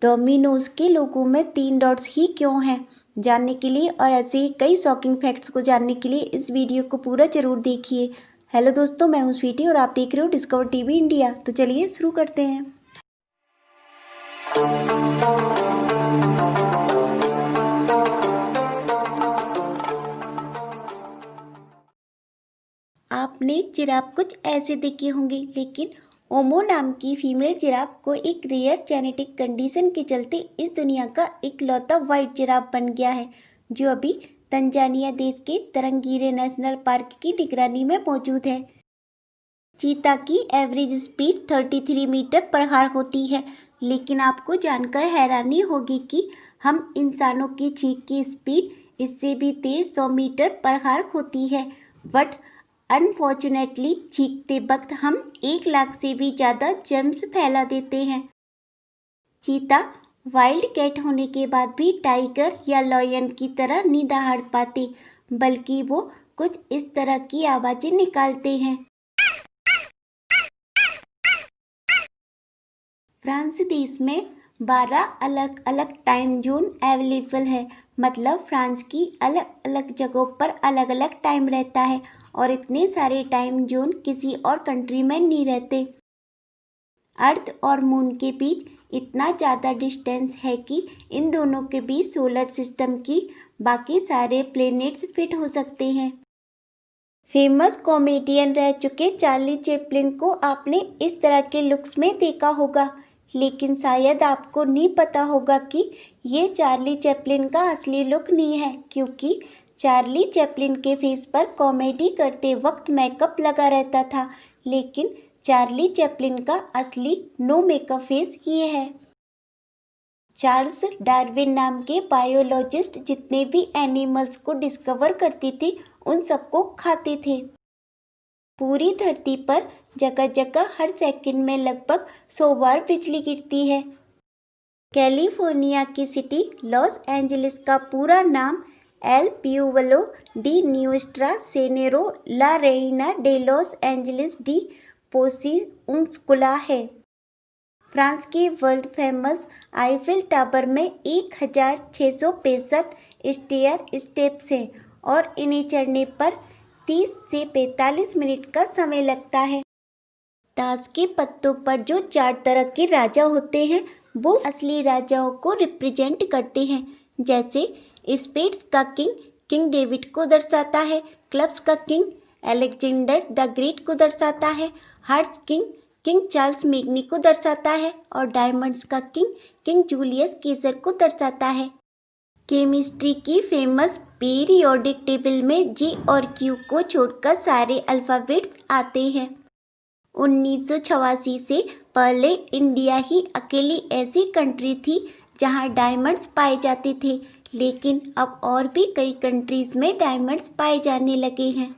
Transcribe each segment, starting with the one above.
Domino's के लोगो में 3 dots ही क्यों हैं? जानने के लिए और ऐसे ही कई शॉकिंग फैक्ट्स को जानने के लिए इस वीडियो को पूरा जरूर देखिए। हेलो दोस्तों, मैं हूं स्वीटी और आप देख रहे हो डिस्कवर टीवी इंडिया। तो चलिए शुरू करते हैं। आपने जिराफ कुछ ऐसे देखे होंगे, लेकिन ओमो नाम की फीमेल जिराफ को एक रेयर जेनेटिक कंडीशन के चलते इस दुनिया का इकलौता वाइट जिराफ बन गया है, जो अभी तंजानिया देश के तरंगीरे नेशनल पार्क की निगरानी में मौजूद है। चीता की average speed 33 metre per hour होती है, लेकिन आपको जानकर हैरानी होगी कि हम इंसानों की चीख की स्पीड इससे भी तेज 100 मीटर पर आवर होती है। बट अनफॉर्चुनेटली चीखते वक्त हम 1 लाख से भी ज़्यादा जर्म्स फैला देते हैं। चीता वाइल्ड कैट होने के बाद भी टाइगर या लॉयन की तरह नहीं दहाड़ पाते, बल्कि वो कुछ इस तरह की आवाज़ें निकालते हैं। फ्रांस देश में 12 अलग अलग टाइम जोन अवेलेबल है, मतलब फ्रांस की अलग अलग जगहों पर अलग अलग टाइम रहता है और इतने सारे टाइम जोन किसी और कंट्री में नहीं रहते। अर्थ और मून के बीच इतना ज़्यादा डिस्टेंस है कि इन दोनों के बीच सोलर सिस्टम की बाकी सारे प्लैनेट्स फिट हो सकते हैं। फेमस कॉमेडियन रह चुके चार्ली चैपलिन को आपने इस तरह के लुक्स में देखा होगा, लेकिन शायद आपको नहीं पता होगा कि ये चार्ली चैपलिन का असली लुक नहीं है, क्योंकि चार्ली चैपलिन के फेस पर कॉमेडी करते वक्त मेकअप लगा रहता था, लेकिन चार्ली चैपलिन का असली नो मेकअप फेस ये है। चार्ल्स डार्विन नाम के बायोलॉजिस्ट जितने भी एनिमल्स को डिस्कवर करते थे, उन सबको खाते थे। पूरी धरती पर जगह जगह हर सेकंड में लगभग 100 बार बिजली गिरती है। कैलिफोर्निया की सिटी लॉस एंजलिस का पूरा नाम एल प्यूब्लो डी न्यूस्ट्रा सेनेरो ला रेइना डे लॉस एंजलिस डी पोसिउंस्कुला है। फ्रांस के वर्ल्ड फेमस आईफिल टावर में 1665 स्टेयर स्टेप्स हैं और इन्हें चढ़ने पर 30 से 45 मिनट का समय लगता है। ताश के पत्तों पर जो 4 तरह के राजा होते हैं, वो असली राजाओं को रिप्रेजेंट करते हैं। जैसे स्पेड्स का किंग किंग डेविड को दर्शाता है, क्लब्स का किंग अलेक्जेंडर द ग्रेट को दर्शाता है, हार्ट्स किंग किंग चार्ल्स मैग्नी को दर्शाता है और डायमंड्स का किंग किंग जूलियस केसर को दर्शाता है। केमिस्ट्री की फेमस पीरियोडिक टेबल में जी और क्यू को छोड़कर सारे अल्फ़ाबेट्स आते हैं। 1986 से पहले इंडिया ही अकेली ऐसी कंट्री थी जहां डायमंड्स पाए जाते थे, लेकिन अब और भी कई कंट्रीज़ में डायमंड्स पाए जाने लगे हैं।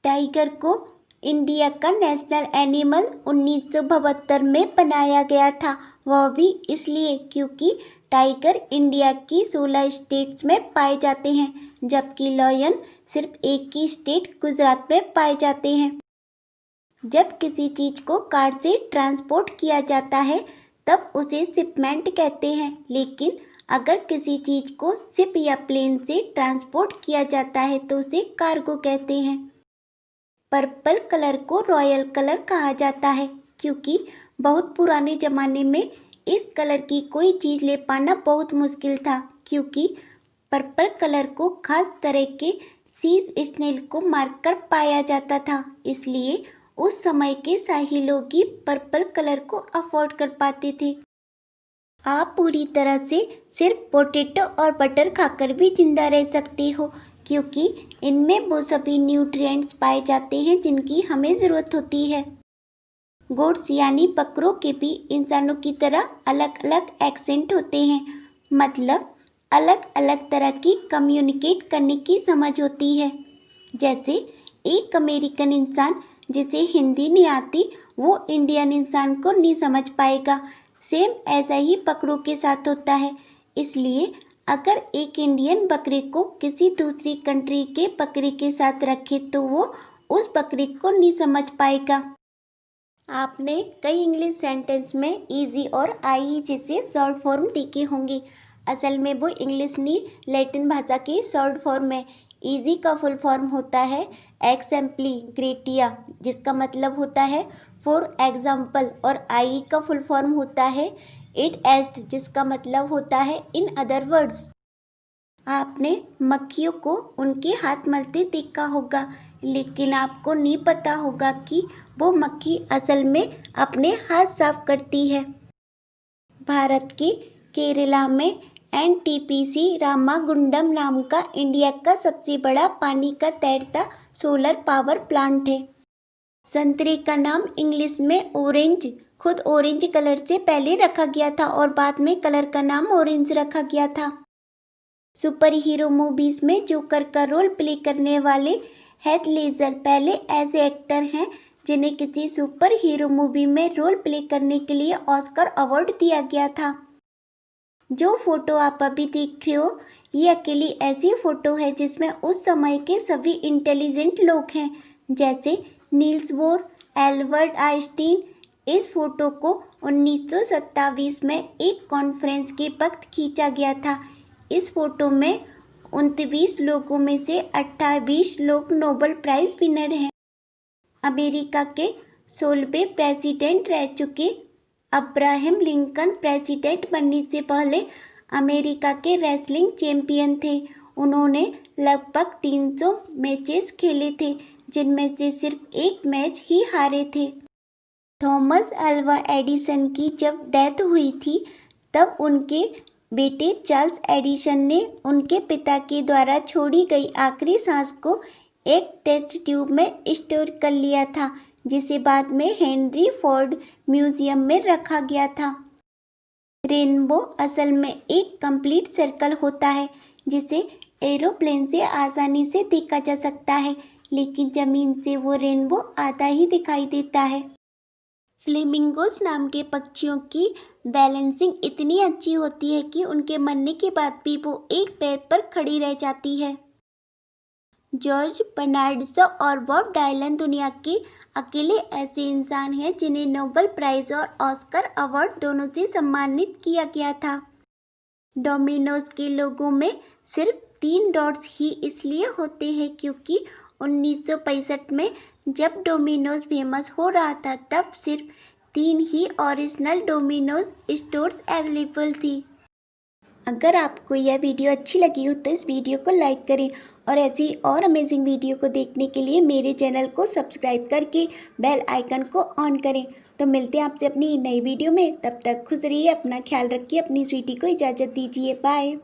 टाइगर को इंडिया का नेशनल एनिमल 1972 में बनाया गया था, वह भी इसलिए क्योंकि टाइगर इंडिया की 16 स्टेट्स में पाए जाते हैं, जबकि लॉयन सिर्फ एक ही स्टेट गुजरात में पाए जाते हैं। जब किसी चीज़ को कार से ट्रांसपोर्ट किया जाता है तब उसे शिपमेंट कहते हैं, लेकिन अगर किसी चीज़ को शिप या प्लेन से ट्रांसपोर्ट किया जाता है तो उसे कार्गो कहते हैं। पर्पल कलर को रॉयल कलर कहा जाता है, क्योंकि बहुत पुराने ज़माने में इस कलर की कोई चीज़ ले पाना बहुत मुश्किल था, क्योंकि पर्पल कलर को खास तरह के सी स्नेल को मारकर पाया जाता था, इसलिए उस समय के शाही लोग ही पर्पल कलर को अफोर्ड कर पाते थे। आप पूरी तरह से सिर्फ पोटैटो और बटर खाकर भी जिंदा रह सकते हो, क्योंकि इनमें वो सभी न्यूट्रिएंट्स पाए जाते हैं जिनकी हमें ज़रूरत होती है। गोट्स यानी बकरों के भी इंसानों की तरह अलग अलग एक्सेंट होते हैं, मतलब अलग अलग तरह की कम्युनिकेट करने की समझ होती है। जैसे एक अमेरिकन इंसान जिसे हिंदी नहीं आती, वो इंडियन इंसान को नहीं समझ पाएगा। सेम ऐसा ही बकरों के साथ होता है, इसलिए अगर एक इंडियन बकरे को किसी दूसरी कंट्री के बकरे के साथ रखे तो वो उस बकरे को नहीं समझ पाएगा। आपने कई इंग्लिश सेंटेंस में ईजी और आई जैसे शॉर्ट फॉर्म देखे होंगे। असल में वो इंग्लिश नहीं, लैटिन भाषा की शॉर्ट फॉर्म है। ईजी का फुल फॉर्म होता है एक्सेम्पली ग्रेटिया, जिसका मतलब होता है फॉर एग्जाम्पल, और आई का फुल फॉर्म होता है इट एस्ट, जिसका मतलब होता है इन अदर वर्ड्स। आपने मक्खियों को उनके हाथ मलते देखा होगा, लेकिन आपको नहीं पता होगा कि वो मक्खी असल में अपने हाथ साफ करती है। भारत के केरला में एनटीपीसी रामागुंडम नाम का इंडिया का सबसे बड़ा पानी का तैरता सोलर पावर प्लांट है। संतरे का नाम इंग्लिश में ऑरेंज खुद ऑरेंज कलर से पहले रखा गया था और बाद में कलर का नाम ऑरेंज रखा गया था। सुपर हीरो मूवीज में जोकर का रोल प्ले करने वाले हेथ लेजर पहले ऐसे एक्टर हैं जिन्हें किसी सुपर हीरो मूवी में रोल प्ले करने के लिए ऑस्कर अवार्ड दिया गया था। जो फोटो आप अभी देख रहे हो, ये अकेली ऐसी फोटो है जिसमें उस समय के सभी इंटेलिजेंट लोग हैं, जैसे नील्स बोर, एल्बर्ट आइंस्टीन। इस फोटो को 1927 में एक कॉन्फ्रेंस के वक्त खींचा गया था। इस फोटो में 29 लोगों में से 28 लोग नोबेल प्राइज विनर हैं। अमेरिका के 16वें प्रेसिडेंट रह चुके अब्राहम लिंकन प्रेसिडेंट बनने से पहले अमेरिका के रेसलिंग चैंपियन थे। उन्होंने लगभग 300 मैचेस खेले थे, जिनमें से सिर्फ एक मैच ही हारे थे। थॉमस अल्वा एडिसन की जब डेथ हुई थी, तब उनके बेटे चार्ल्स एडिसन ने उनके पिता के द्वारा छोड़ी गई आखिरी सांस को एक टेस्ट ट्यूब में स्टोर कर लिया था, जिसे बाद में हेनरी फोर्ड म्यूजियम में रखा गया था। रेनबो असल में एक कंप्लीट सर्कल होता है, जिसे एरोप्लेन से आसानी से देखा जा सकता है, लेकिन ज़मीन से वो रेनबो आधा ही दिखाई देता है। फ्लेमिंगोस नाम के पक्षियों की बैलेंसिंग इतनी अच्छी होती है कि उनके मरने के बाद भी वो एक पैर पर खड़ी रह जाती है। जॉर्ज बर्नार्ड शॉ और बॉब डायलन दुनिया के अकेले ऐसे इंसान हैं जिन्हें नोबेल प्राइज और ऑस्कर अवार्ड दोनों से सम्मानित किया गया था। डोमिनोज के लोगों में सिर्फ 3 डॉट्स ही इसलिए होते हैं क्योंकि 1965 में जब डोमिनोज फेमस हो रहा था, तब सिर्फ 3 ही ओरिजिनल डोमिनोज स्टोर्स अवेलेबल थी। अगर आपको यह वीडियो अच्छी लगी हो तो इस वीडियो को लाइक करें और ऐसी और अमेजिंग वीडियो को देखने के लिए मेरे चैनल को सब्सक्राइब करके बेल आइकन को ऑन करें। तो मिलते हैं आपसे अपनी नई वीडियो में, तब तक खुश रहिए, अपना ख्याल रखिए, अपनी स्वीटी को इजाज़त दीजिए, बाय।